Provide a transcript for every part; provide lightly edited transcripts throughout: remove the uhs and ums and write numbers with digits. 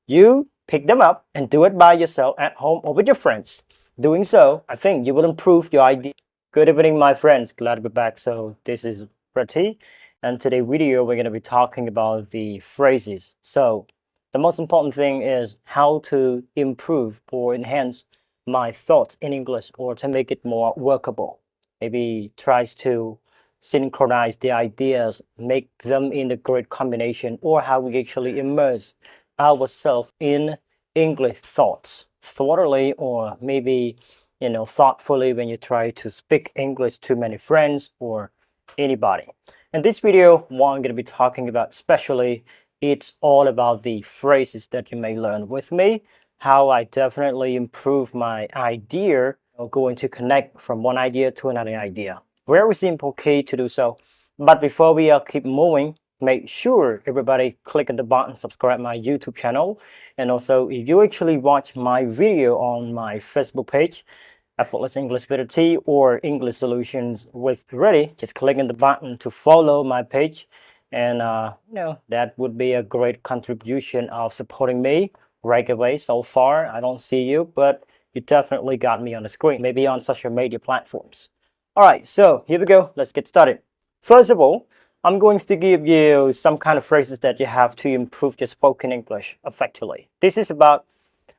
you pick them up and do it by yourself at home or with your friends. Doing so, I think you will improve your idea. Good evening, my friends. Glad to be back. So this is Prati, and today video we're going to be talking about the phrases. So the most important thing is how to improve or enhance my thoughts in English or to make it more workable. Maybe tries to synchronize the ideas, make them in a great combination, or how we actually immerse ourselves in English thoughts thoroughly, or maybe thoughtfully when you try to speak English to many friends or anybody. In this video, what I'm going to be talking about especially, it's all about the phrases that you may learn with me, how I definitely improve my idea or going to connect from one idea to another idea. Very simple key to do so. But before we keep moving, make sure everybody click on the button, subscribe my YouTube channel. And also, if you actually watch my video on my Facebook page, Effortless English with T or English Solutions with Ready, just click on the button to follow my page. And that would be a great contribution of supporting me right away. So far, I don't see you, but you definitely got me on the screen, maybe on social media platforms. All right, so here we go. Let's get started. First of all, I'm going to give you some kind of phrases that you have to improve your spoken English effectively. This is about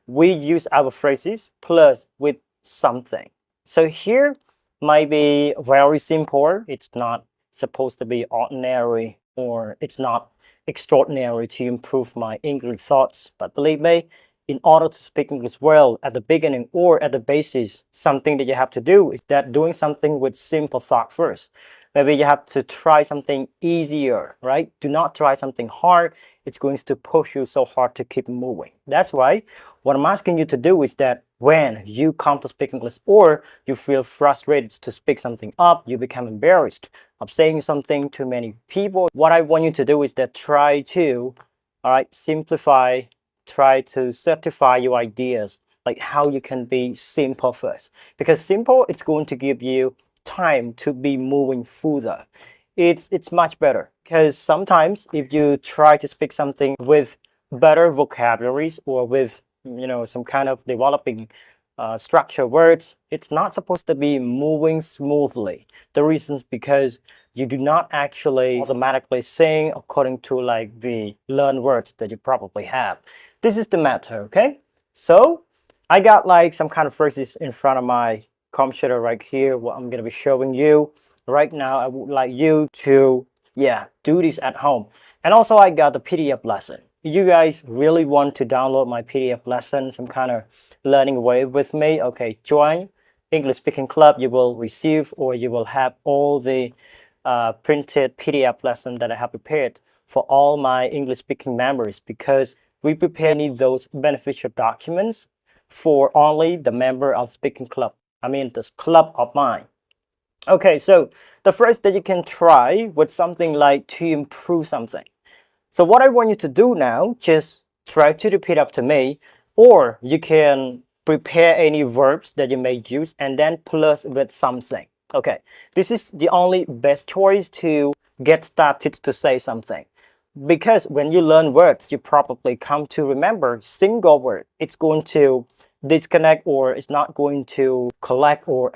we use our phrases plus with something. So here might be very simple. It's not supposed to be ordinary or it's not extraordinary to improve my English thoughts. But believe me, in order to speak English well at the beginning or at the basis, something that you have to do is that doing something with simple thought first. Maybe you have to try something easier, right? Do not try something hard. It's going to push you so hard to keep moving. That's why what I'm asking you to do is that when you come to speak English or you feel frustrated to speak something up, you become embarrassed of saying something to many people, what I want you to do is that try to, simplify, try to certify your ideas, like how you can be simple first. Because simple, it's going to give you time to be moving further. It's much better because sometimes if you try to speak something with better vocabularies or with some kind of developing structure words, it's not supposed to be moving smoothly. The reason is because you do not actually automatically sing according to like the learned words that you probably have. This is the matter, okay? So I got like some kind of phrases in front of my computer right here, what I'm going to be showing you right now. I would like you to do this at home. And also I got the PDF lesson. If you guys really want to download my PDF lesson, some kind of learning way with me, okay, join English Speaking Club. You will receive or you will have all the printed PDF lesson that I have prepared for all my English speaking members, because we prepare those beneficial documents for only the member of Speaking Club. I mean, this club of mine. Okay, so the phrase that you can try with something like to improve something. So what I want you to do now, just try to repeat after me, or you can prepare any verbs that you may use and then plus with something. Okay, this is the only best choice to get started to say something. Because when you learn words, you probably come to remember single word. It's going to disconnect or it's not going to collect or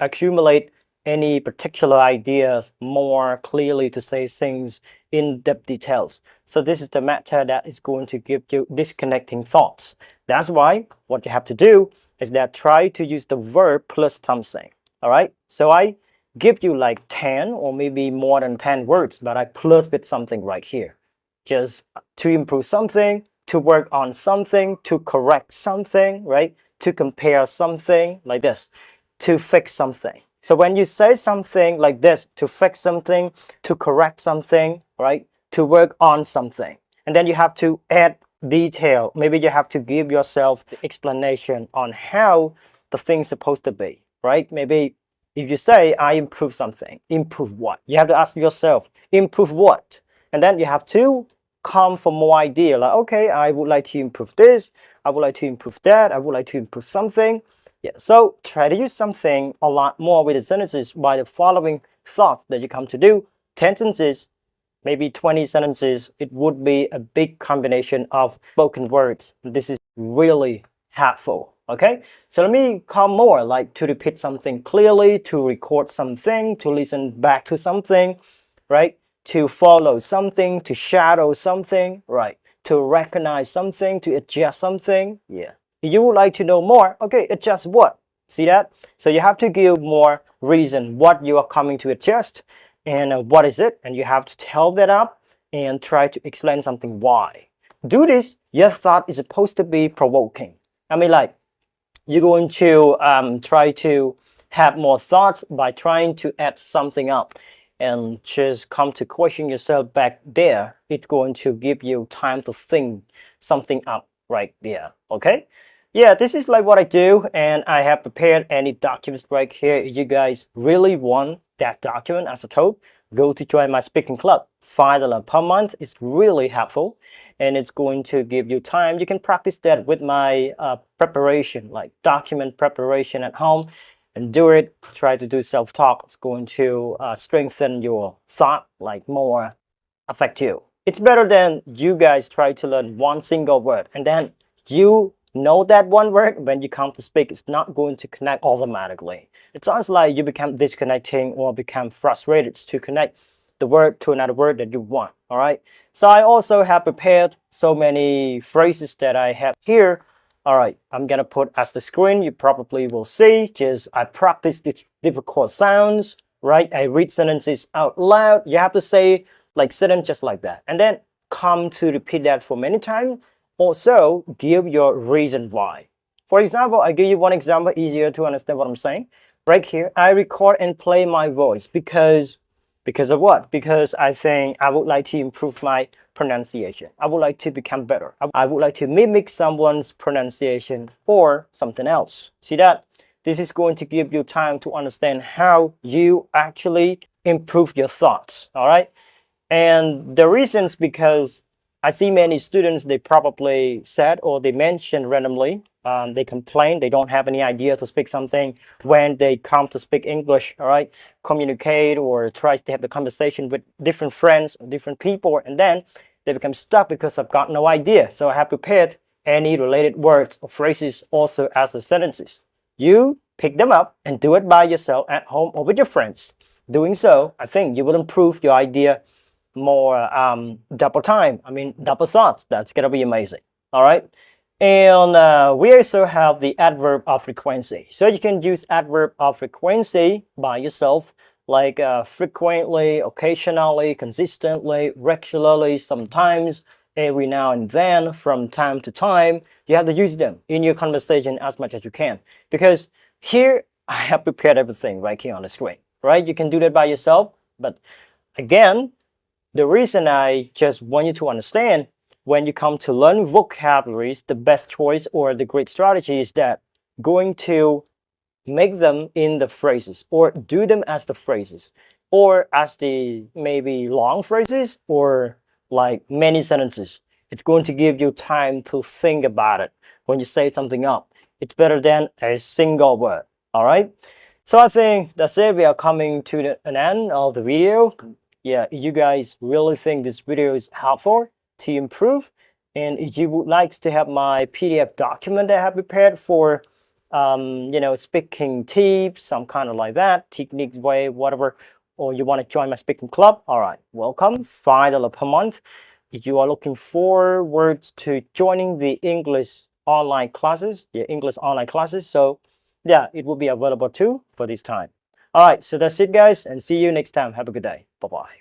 accumulate any particular ideas more clearly to say things in depth details. So this is the method that is going to give you disconnecting thoughts. That's why what you have to do is that try to use the verb plus something. All right, so I give you like 10 or maybe more than 10 words, but I plus with something right here. Just to improve something, to work on something, to correct something, right? To compare something like this, to fix something. So when you say something like this, to fix something, to correct something, right? To work on something. And then you have to add detail. Maybe you have to give yourself the explanation on how the thing's supposed to be, right? Maybe if you say, I improve something, improve what? You have to ask yourself, improve what? And then you have to come for more idea, like, okay, I would like to improve this, I would like to improve that, I would like to improve something. Yeah, so try to use something a lot more with the sentences by the following thoughts that you come to do. 10 sentences, maybe 20 sentences, it would be a big combination of spoken words. This is really helpful. Okay, so let me come more like to repeat something clearly, to record something, to listen back to something, right? To follow something, to shadow something, right? To recognize something, to adjust something. Yeah. You would like to know more. Okay, adjust what? See that? So you have to give more reason what you are coming to adjust and what is it, and you have to tell that up and try to explain something why. Do this. Your thought is supposed to be provoking. I mean, like, you're going to try to have more thoughts by trying to add something up and just come to question yourself back there. It's going to give you time to think something up right there. Okay, yeah, this is like what I do, and I have prepared any documents right here. If you guys really want that document, as I told, go to join my speaking club. $5 per month is really helpful, and it's going to give you time. You can practice that with my preparation, like document preparation at home, and do it. Try to do self-talk. It's going to strengthen your thought, like more effective. It's better than you guys try to learn one single word and then you know that one word, when you come to speak, it's not going to connect automatically. It sounds like you become disconnecting or become frustrated to connect the word to another word that you want. All right, so I also have prepared so many phrases that I have here. All right, I'm gonna put as the screen. You probably will see, just I practice the difficult sounds, right? I read sentences out loud. You have to say like sentence just like that, and then come to repeat that for many times. Also, give your reason why. For example, I give you one example easier to understand what I'm saying. Right here, I record and play my voice because of what? Because I think I would like to improve my pronunciation. I would like to become better. I would like to mimic someone's pronunciation or something else. See that? This is going to give you time to understand how you actually improve your thoughts. All right. And the reasons, because I see many students, they probably said or they mentioned randomly, they complain, they don't have any idea to speak something when they come to speak English, all right, communicate or tries to have the conversation with different friends or different people, and then they become stuck because I've got no idea. So I have prepared any related words or phrases also as the sentences. You pick them up and do it by yourself at home or with your friends. Doing so, I think you will improve your idea more double time. I mean, double thoughts. That's gonna be amazing. All right. And we also have the adverb of frequency. So you can use adverb of frequency by yourself, like frequently, occasionally, consistently, regularly, sometimes, every now and then, from time to time. You have to use them in your conversation as much as you can, because here I have prepared everything right here on the screen. Right? You can do that by yourself, but again, the reason I just want you to understand, when you come to learn vocabularies, the best choice or the great strategy is that going to make them in the phrases or do them as the phrases or as the maybe long phrases or like many sentences. It's going to give you time to think about it when you say something up. It's better than a single word. All right. So I think that's it. We are coming to an end of the video. Yeah, if you guys really think this video is helpful to improve, and if you would like to have my PDF document that I have prepared for speaking tips, some kind of like that, techniques way, whatever, or you want to join my speaking club, all right, welcome. $5 per month. If you are looking forward to joining the English online classes, so yeah, it will be available too for this time. All right, so that's it, guys, and see you next time. Have a good day. Bye-bye.